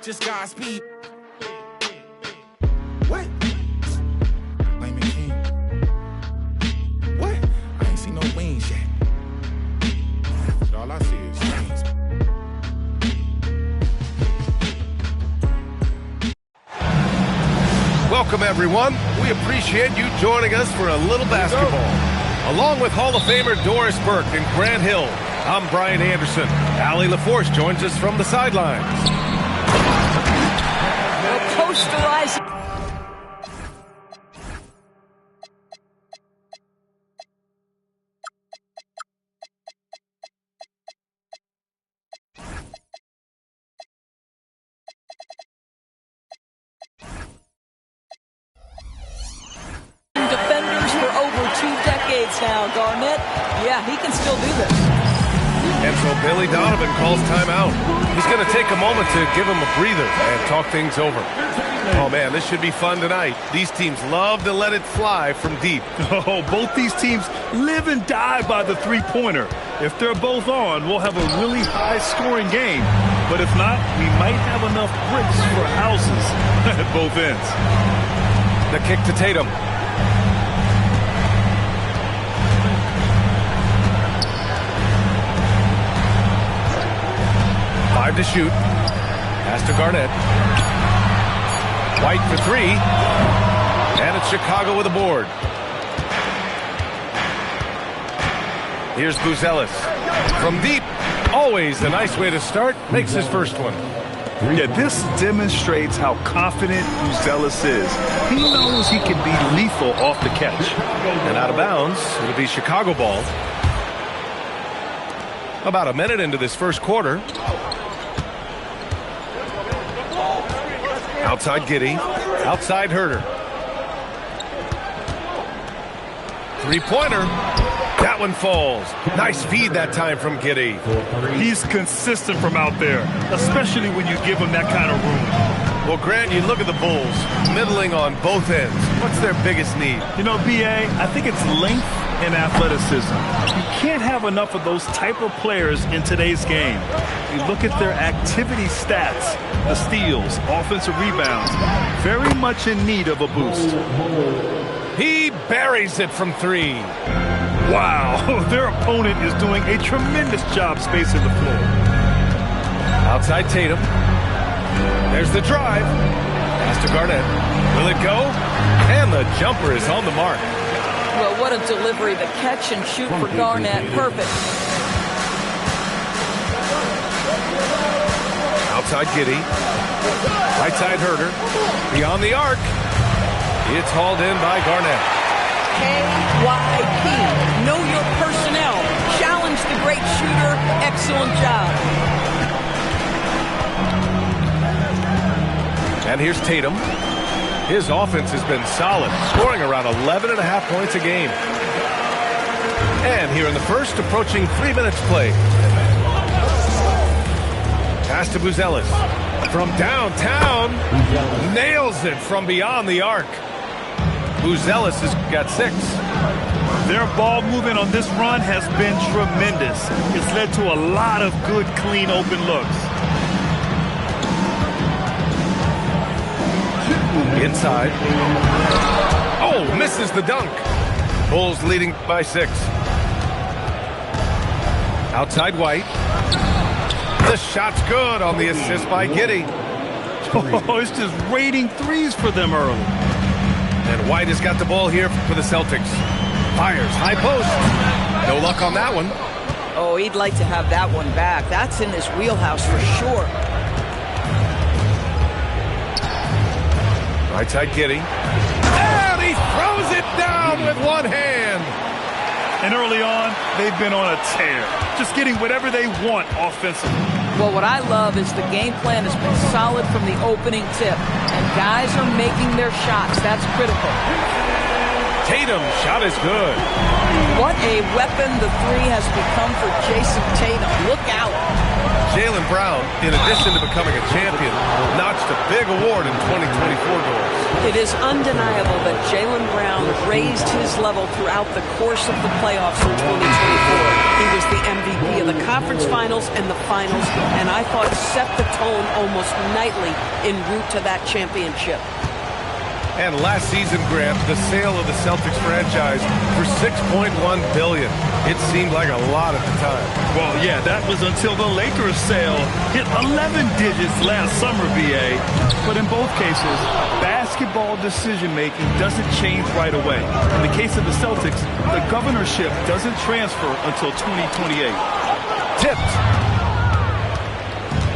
just Godspeed. What? Blame it, King. What? I ain't seen no wings yet. All I see is chains. Welcome, everyone. We appreciate you joining us for a little basketball. Along with Hall of Famer Doris Burke and Grant Hill, I'm Brian Anderson. Allie LaForce joins us from the sidelines. Posterizing. Defenders for over 2 decades now. Garnett, yeah, he can still do this. And so Billy Donovan calls timeout. He's going to take a moment to give him a breather and talk things over. Oh, man, this should be fun tonight. These teams love to let it fly from deep. Oh, both these teams live and die by the three-pointer. If they're both on, we'll have a really high-scoring game. But if not, we might have enough bricks for houses at both ends. The kick to Tatum. Five to shoot. Pass to Garnett. White for three. And it's Chicago with a board. Here's Buzelis. From deep. Always a nice way to start. Makes his first one. Yeah, this demonstrates how confident Buzelis is. He knows he can be lethal off the catch. And out of bounds, it'll be Chicago ball. About a minute into this first quarter. Outside Giddey. Outside Herter. Three-pointer. That one falls. Nice feed that time from Giddey. He's consistent from out there, especially when you give him that kind of room. Well, Grant, you look at the Bulls, middling on both ends. What's their biggest need? You know, B.A., I think it's length and athleticism. You can't have enough of those type of players in today's game. You look at their activity stats, the steals, offensive rebounds, very much in need of a boost. He buries it from three. Wow, their opponent is doing a tremendous job spacing the floor. Outside Tatum. There's the drive. Pass to Garnett. Will it go? And the jumper is on the mark. Well, what a delivery. The catch and shoot for Garnett. Perfect. Outside Giddey. Right side Herter. Beyond the arc. It's hauled in by Garnett. KYP. Know your personnel. Challenge the great shooter. Excellent job. And here's Tatum. His offense has been solid, scoring around 11.5 points a game. And here in the first, approaching 3 minutes play. Pass to Buzelis. From downtown, nails it from beyond the arc. Buzelis has got 6. Their ball movement on this run has been tremendous. It's led to a lot of good, clean, open looks. Inside. Oh, misses the dunk. Bulls leading by 6. Outside White. The shot's good on the assist by Giddey. Oh, it's just raining threes for them early. And White has got the ball here for the Celtics. Fires, high post. No luck on that one. Oh, he'd like to have that one back. That's in his wheelhouse for sure. Right side Giddey. And he throws it down with one hand. And early on, they've been on a tear. Just getting whatever they want offensively. Well, what I love is the game plan has been solid from the opening tip. And guys are making their shots. That's critical. Tatum's shot is good. What a weapon the three has become for Jason Tatum. Look out. Jaylen Brown, in addition to becoming a champion, notched a big award in 2024 goals. It is undeniable that Jaylen Brown raised his level throughout the course of the playoffs in 2024. He was the MVP of the conference finals and the finals, and I thought set the tone almost nightly en route to that championship. And last season, Grant, the sale of the Celtics franchise for $6.1 billion. It seemed like a lot at the time. Well, yeah, that was until the Lakers sale hit 11 digits last summer, BA. But in both cases, basketball decision-making doesn't change right away. In the case of the Celtics, the governorship doesn't transfer until 2028. Tipped.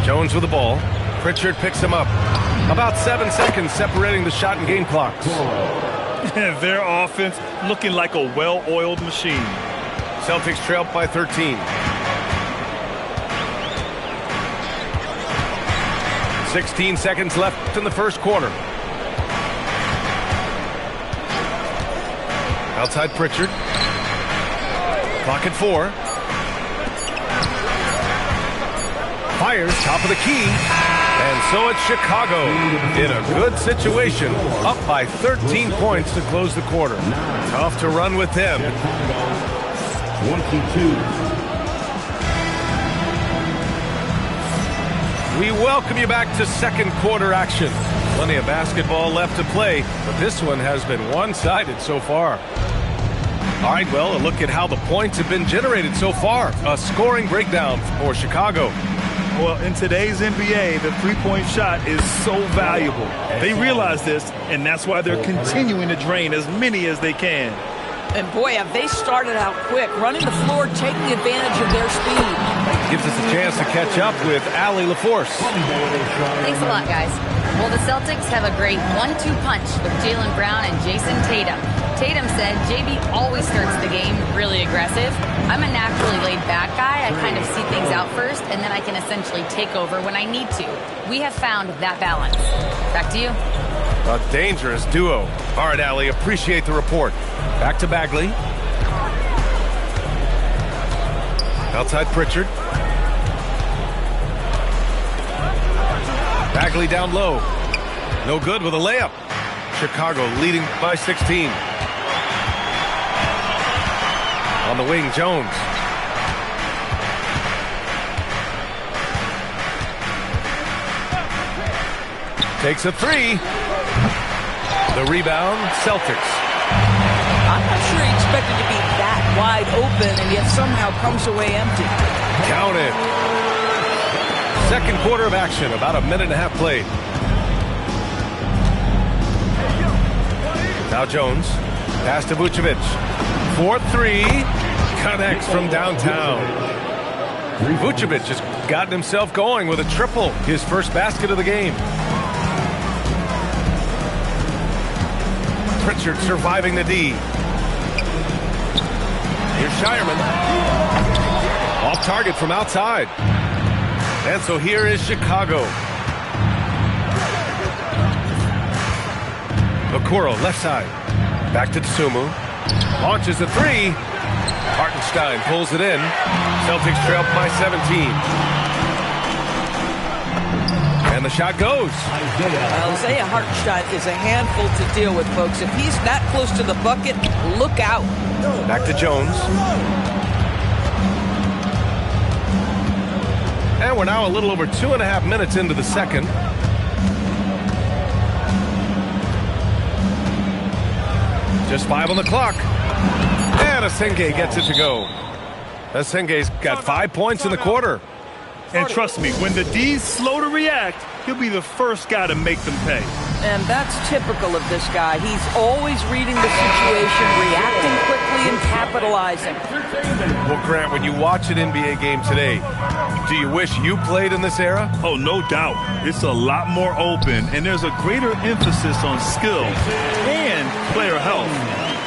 Jones with the ball. Pritchard picks him up. About 7 seconds separating the shot and game clocks. And their offense looking like a well-oiled machine. Celtics trail by 13. 16 seconds left in the first quarter. Outside Pritchard. Clock at 4. Fires top of the key. And so it's Chicago in a good situation, up by 13 points to close the quarter. Tough to run with them. 22. We welcome you back to second quarter action. Plenty of basketball left to play, but this one has been one-sided so far. All right, well, a look at how the points have been generated so far. A scoring breakdown for Chicago. Well, in today's NBA, the three-point shot is so valuable. They realize this, and that's why they're continuing to drain as many as they can. And boy, have they started out quick, running the floor, taking advantage of their speed. Gives us a chance to catch up with Allie LaForce. Thanks a lot, guys. Well, the Celtics have a great 1-2 punch with Jaylen Brown and Jason Tatum. Tatum said JB always starts the game really aggressive. I'm a naturally laid-back guy. I kind of see things out first, and then I can essentially take over when I need to. We have found that balance. Back to you. A dangerous duo. All right, Allie, appreciate the report. Back to Bagley. Outside Pritchard. Bagley down low. No good with a layup. Chicago leading by 16. On the wing, Jones. Takes a three. The rebound, Celtics. I'm not sure he expected to be that wide open and yet somehow comes away empty. Count it. Second quarter of action, about a minute and a half played. Now Jones, pass to Vucevic. 4-3, connects from downtown. Vucevic has gotten himself going with a triple, his first basket of the game. Pritchard surviving the D. Here's Shireman. Off target from outside. And so here is Chicago. Okoro, left side. Back to Tsumu. Launches the three. Hartenstein pulls it in. Celtics trail by 17. And the shot goes. Isaiah Hartenstein is a handful to deal with, folks. If he's that close to the bucket, look out. Back to Jones. And we're now a little over 2.5 minutes into the second. Just 5 on the clock. And Asenge gets it to go. Asenge's got 5 points in the quarter. And trust me, when the D's slow to react, he'll be the first guy to make them pay. And that's typical of this guy. He's always reading the situation, reacting quickly, and capitalizing. Well, Grant, when you watch an NBA game today, do you wish you played in this era? Oh, no doubt. It's a lot more open, and there's a greater emphasis on skill and player health.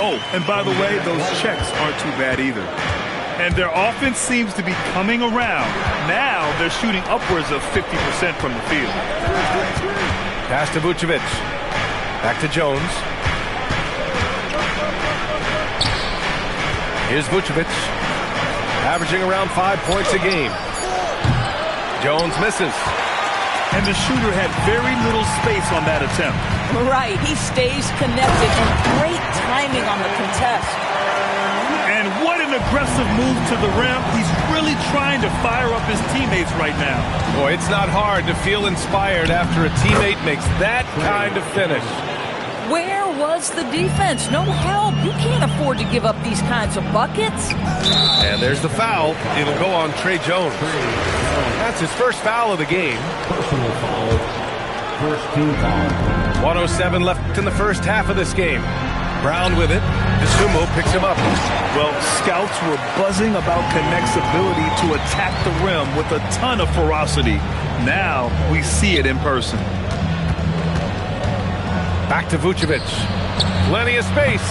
Oh, and by the way, those checks aren't too bad either. And their offense seems to be coming around. Now they're shooting upwards of 50% from the field. Pass to Vucevic. Back to Jones. Here's Vucevic. Averaging around 5 points a game. Jones misses. And the shooter had very little space on that attempt. Right, he stays connected and great timing on the contest. And what an aggressive move to the rim. He's really trying to fire up his teammates right now. Boy, it's not hard to feel inspired after a teammate makes that kind of finish. Where was the defense? No help. You can't afford to give up these kinds of buckets. And there's the foul. It'll go on Tre Jones. That's his first foul of the game. Personal foul. First team foul. 1:07 left in the first half of this game. Brown with it. Dosunmu picks him up. Well, scouts were buzzing about Connect's ability to attack the rim with a ton of ferocity. Now we see it in person. Back to Vucevic. Plenty of space.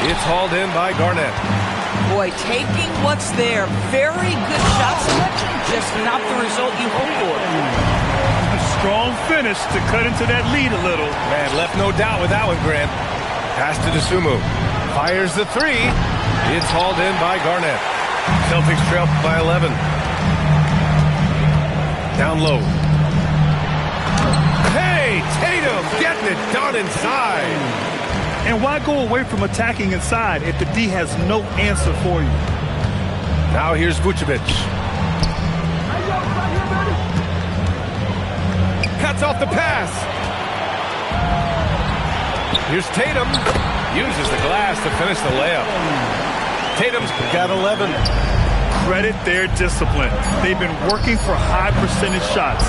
It's hauled in by Garnett. Boy, taking what's there. Very good shot selection. Just not the result you hope for. A strong finish to cut into that lead a little. Man, left no doubt with that one, Grant. Pass to Dosunmu. Fires the three. It's hauled in by Garnett. Celtics trail by 11. Down low. Hey, Tatum getting it done inside. And why go away from attacking inside if the D has no answer for you? Now here's Vucevic. Cuts off the pass. Here's Tatum. Uses the glass to finish the layup. Tatum's got 11. Credit their discipline. They've been working for high percentage shots.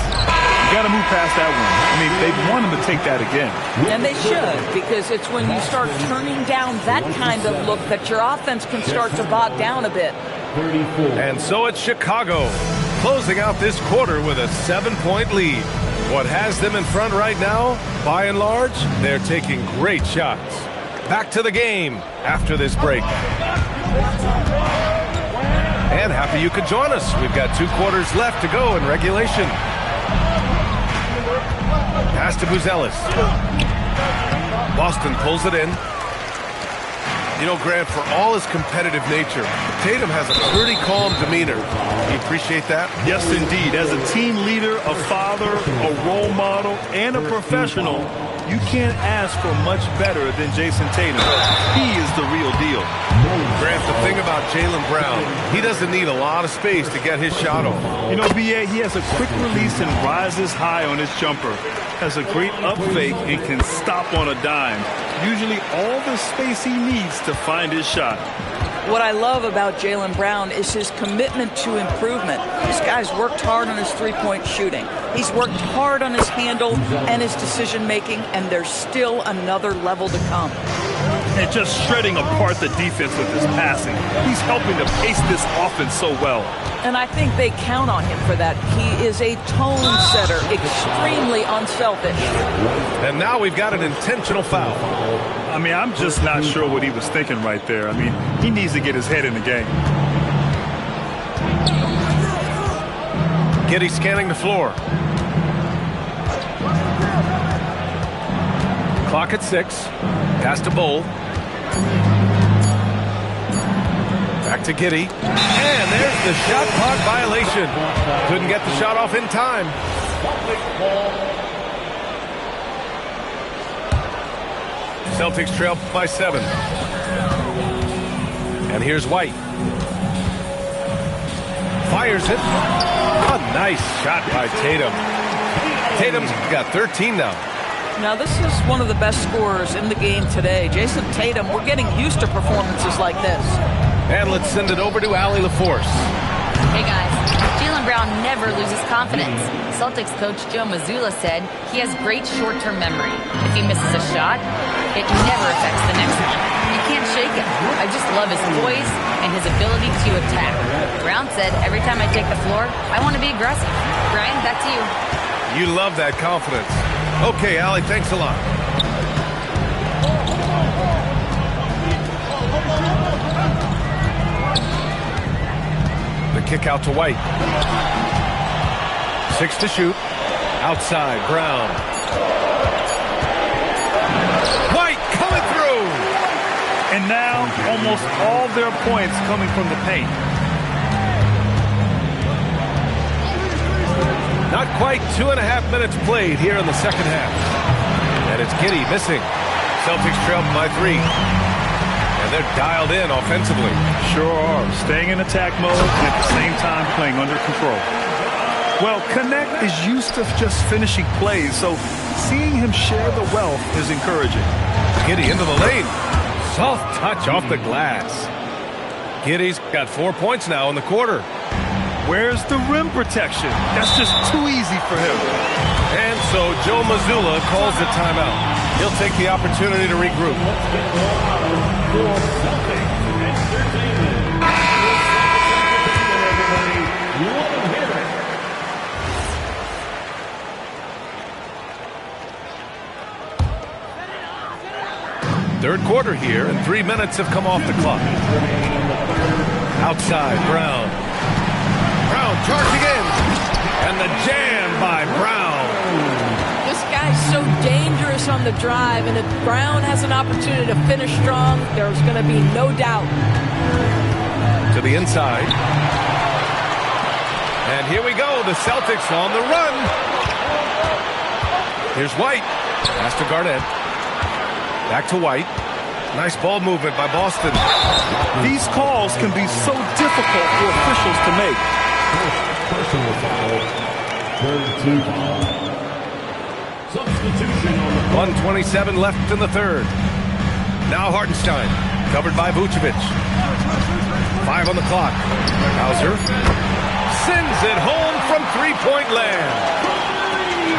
You got to move past that one. I mean, they want him to take that again. And they should, because it's when you start turning down that kind of look that your offense can start to bog down a bit. 34. And so it's Chicago, closing out this quarter with a 7-point lead. What has them in front right now, by and large, they're taking great shots. Back to the game after this break. And happy you could join us. We've got 2 quarters left to go in regulation. Pass to Buzelis. Boston pulls it in. You know, Grant, for all his competitive nature, Tatum has a pretty calm demeanor. You appreciate that? Yes, indeed. As a team leader, a father, a role model, and a professional, you can't ask for much better than Jason Tatum. He is the real deal. Grant, the thing about Jaylen Brown, he doesn't need a lot of space to get his shot off. You know, B.A., he has a quick release and rises high on his jumper. Has a great up fake and can stop on a dime. Usually all the space he needs to find his shot. What I love about Jaylen Brown is his commitment to improvement. This guy's worked hard on his three-point shooting. He's worked hard on his handle and his decision-making, and there's still another level to come. And just shredding apart the defense with his passing. He's helping to pace this offense so well. And I think they count on him for that. He is a tone setter, extremely unselfish. And now we've got an intentional foul. I mean, I'm just not sure what he was thinking right there. I mean, he needs to get his head in the game. Giddey scanning the floor. Clock at 6. Pass to Bol. Back to Giddey. And there's the shot clock violation. Couldn't get the shot off in time. Celtics trail by 7. And here's White. Fires it. A nice shot by Tatum. Tatum's got 13 now. Now, this is one of the best scorers in the game today. Jason Tatum, we're getting used to performances like this. And let's send it over to Allie LaForce. Hey guys, Jaylen Brown never loses confidence. Celtics coach Joe Mazzulla said he has great short-term memory. If he misses a shot, it never affects the next one. You can't shake him. I just love his poise and his ability to attack. Brown said, every time I take the floor, I want to be aggressive. Brian, back to you. You love that confidence. Okay, Allie, thanks a lot. The kick out to White. 6 to shoot. Outside, Brown. White coming through. And now almost all their points coming from the paint. Not quite 2.5 minutes played here in the second half. And it's Giddey missing. Celtics trail by 3. And they're dialed in offensively. Sure are. Staying in attack mode and at the same time playing under control. Well, Connect is used to just finishing plays, so seeing him share the wealth is encouraging. Giddey into the lane. Soft touch off the glass. Giddey's got 4 points now in the quarter. Where's the rim protection? That's just too easy for him. And so Joe Mazzulla calls the timeout. He'll take the opportunity to regroup. Third quarter here, and 3 minutes have come off the clock. Outside, Brown. Brown charging in. And the jam by Brown. This guy's so dangerous on the drive, and if Brown has an opportunity to finish strong, there's going to be no doubt. To the inside. And here we go, the Celtics on the run. Here's White. Pass to Garnett. Back to White. Nice ball movement by Boston. These calls can be so difficult for officials to make. Personal foul. Third team foul. Substitution on the 1:27 left in the third. Now Hartenstein, covered by Vucevic. 5 on the clock. Hauser sends it home from three-point land.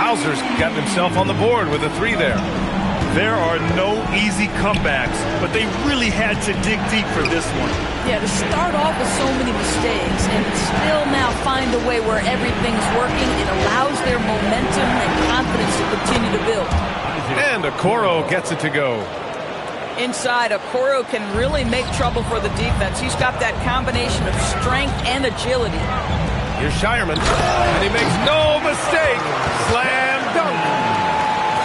Hauser's gotten himself on the board with a 3 there. There are no easy comebacks, but they really had to dig deep for this one. Yeah, to start off with so many mistakes and still now find a way where everything's working, it allows their momentum and confidence to continue to build. And Okoro gets it to go. Inside, Okoro can really make trouble for the defense. He's got that combination of strength and agility. Here's Shireman, and he makes no mistake. Slam dunk.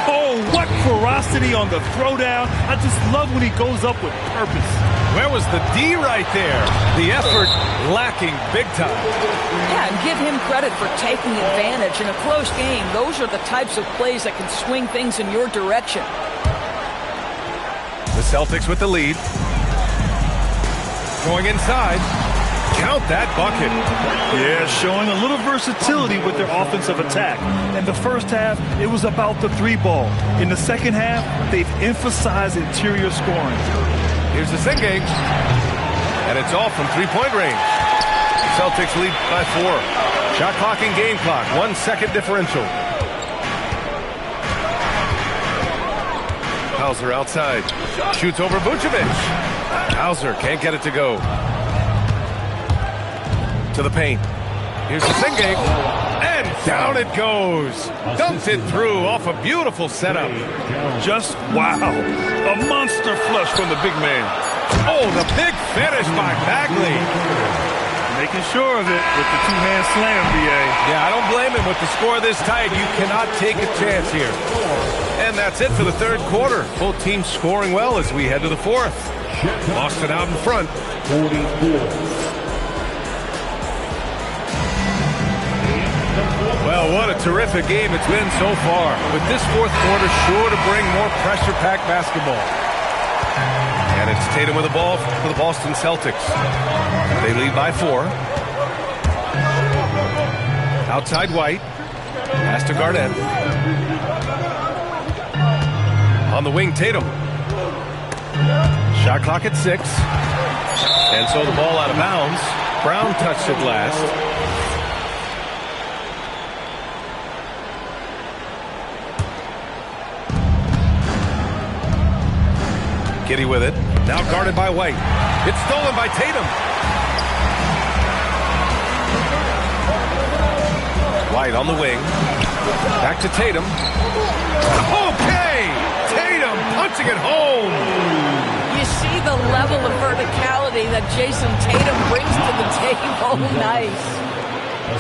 Oh, what ferocity on the throwdown. I just love when he goes up with purpose. Where was the D right there? The effort lacking big time. Yeah, and give him credit for taking advantage. In a close game, those are the types of plays that can swing things in your direction. The Celtics with the lead. Going inside. Count that bucket. Yeah, showing a little versatility with their offensive attack. In the first half, it was about the 3-ball. In the second half, they've emphasized interior scoring. Here's the Singate. And it's all from three-point range. Celtics lead by 4. Shot clock and game clock. 1 second differential. Hauser outside. Shoots over Vucevic. Hauser can't get it to go. To the paint. Here's the Singate. And down it goes. Dumped it through off a beautiful setup. Just wow. A monster flush from the big man. Oh, the big finish by Bagley. Making sure of it with the two-hand slam, B.A. Yeah, I don't blame him with the score this tight. You cannot take a chance here. And that's it for the third quarter. Both teams scoring well as we head to the fourth. Boston out in front. 44. Well, what a terrific game it's been so far. With this fourth quarter sure to bring more pressure-packed basketball. And it's Tatum with the ball for the Boston Celtics. They lead by 4. Outside White. Pass to Garnett. On the wing, Tatum. Shot clock at 6. And so the ball out of bounds. Brown touched it last. Giddey with it. Now guarded by White. It's stolen by Tatum. White on the wing. Back to Tatum. Okay! Tatum punching it home. You see the level of verticality that Jason Tatum brings to the table. Nice.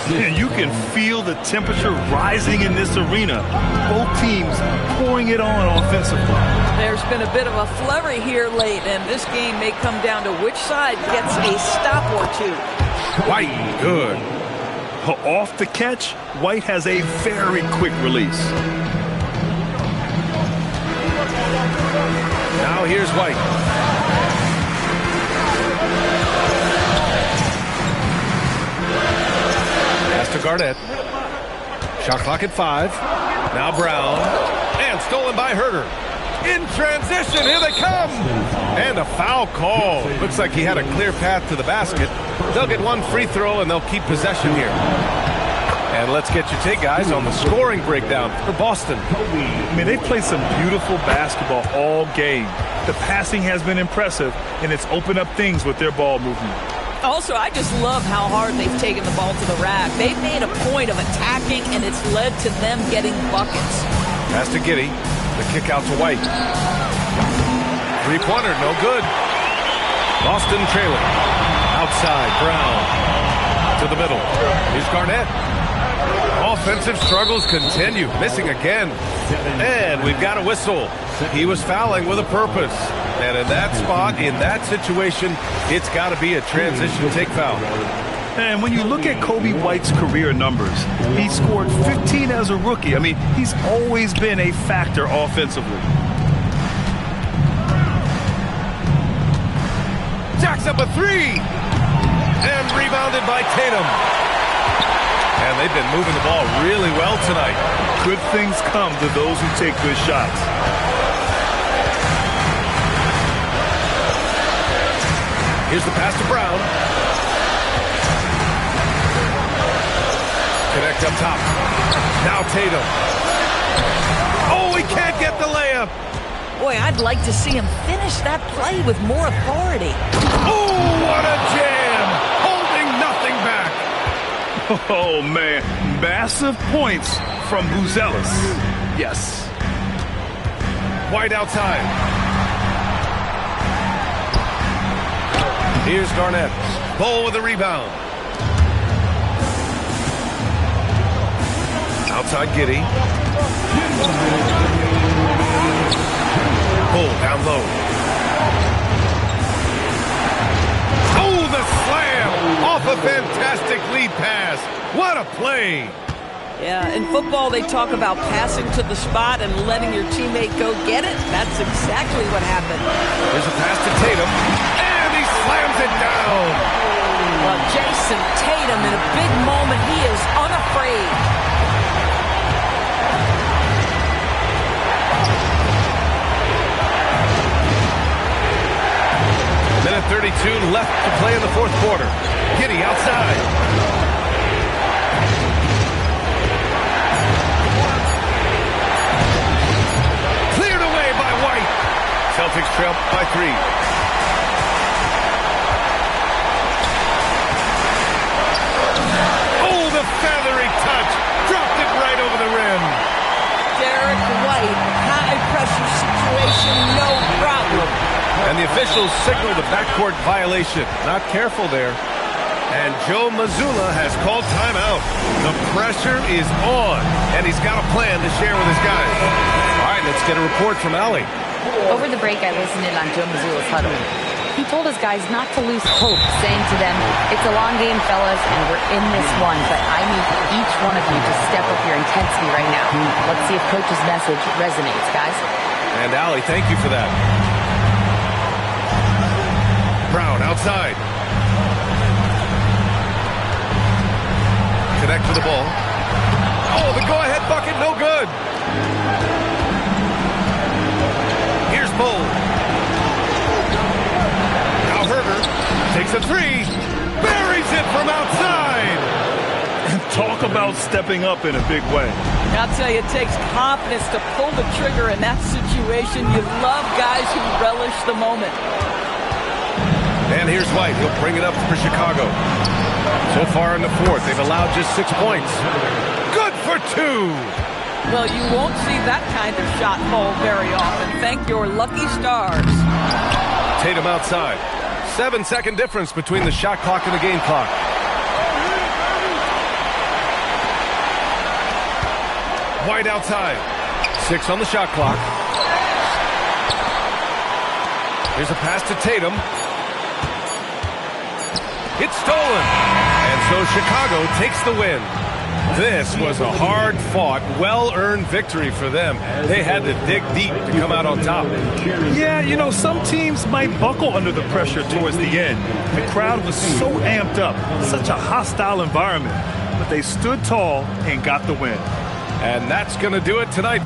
And you can feel the temperature rising in this arena. Both teams pouring it on offensively. There's been a bit of a flurry here late, and this game may come down to which side gets a stop or two. White, good. Off the catch, White has a very quick release. Now here's White. Pass to Garnett. Shot clock at 5. Now Brown. And stolen by Herter. In transition, here they come! And a foul call. Looks like he had a clear path to the basket. They'll get one free throw and they'll keep possession here. And let's get your take, guys, on the scoring breakdown for Boston. I mean, they've played some beautiful basketball all game. The passing has been impressive, and it's opened up things with their ball movement. Also, I just love how hard they've taken the ball to the rack. They've made a point of attacking, and it's led to them getting buckets. Pass to Giddey. The kick out to White. Three-pointer, no good. Boston trailing. Outside, Brown. To the middle. Here's Garnett. Offensive struggles continue. Missing again. And we've got a whistle. He was fouling with a purpose. And in that spot, in that situation, it's got to be a transition take foul. And when you look at Coby White's career numbers, he scored 15 as a rookie. I mean, he's always been a factor offensively. Jacks up a 3. And rebounded by Tatum. And they've been moving the ball really well tonight. Good things come to those who take good shots. Here's the pass to Brown. Connect up top. Now Tatum. Oh, he can't get the layup. Boy, I'd like to see him finish that play with more authority. Oh, what a jam! Holding nothing back. Oh, man. Massive points from Buzelis. Yes. White outside. Here's Garnett. Bull with the rebound. Outside Giddey. Bull down low. Oh, the slam! Off a fantastic lead pass. What a play! Yeah, in football they talk about passing to the spot and letting your teammate go get it. That's exactly what happened. There's a pass to Tatum. And he slams it down. Well, Jason Tatum in a big moment, he is unafraid. Minute 32 left to play in the fourth quarter. Giddey outside. Cleared away by White. Celtics trail by 3. Oh, the feathery touch. Dropped it right over the rim. Derek White, high pressure situation, no problem. And the officials signaled a backcourt violation. Not careful there. And Joe Mazzulla has called timeout. The pressure is on, and he's got a plan to share with his guys. All right, let's get a report from Allie. Over the break, I listened in on Joe Mazzulla's huddle. He told his guys not to lose hope, saying to them, it's a long game, fellas, and we're in this one, but I need each one of you to step up your intensity right now. Let's see if Coach's message resonates, guys. And Allie, thank you for that. Brown outside. Connect to the ball. Oh, the go-ahead bucket, no good. Here's Bull. Now Herter takes a 3. Buries it from outside. Talk about stepping up in a big way. I'll tell you, it takes confidence to pull the trigger in that situation. You love guys who relish the moment. And here's White. He'll bring it up for Chicago. So far in the fourth, they've allowed just 6 points. Good for 2. Well, you won't see that kind of shot fall very often. Thank your lucky stars. Tatum outside. 7-second difference between the shot clock and the game clock. White outside. 6 on the shot clock. Here's a pass to Tatum. It's stolen. And So Chicago takes the win. This was a hard-fought, well-earned victory for them. They had to dig deep to come out on top. Yeah, you know, some teams might buckle under the pressure towards the end. The crowd was so amped up, such a hostile environment. But they stood tall and got the win. And that's going to do it tonight.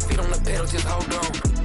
Feet on the pedal, just hold on.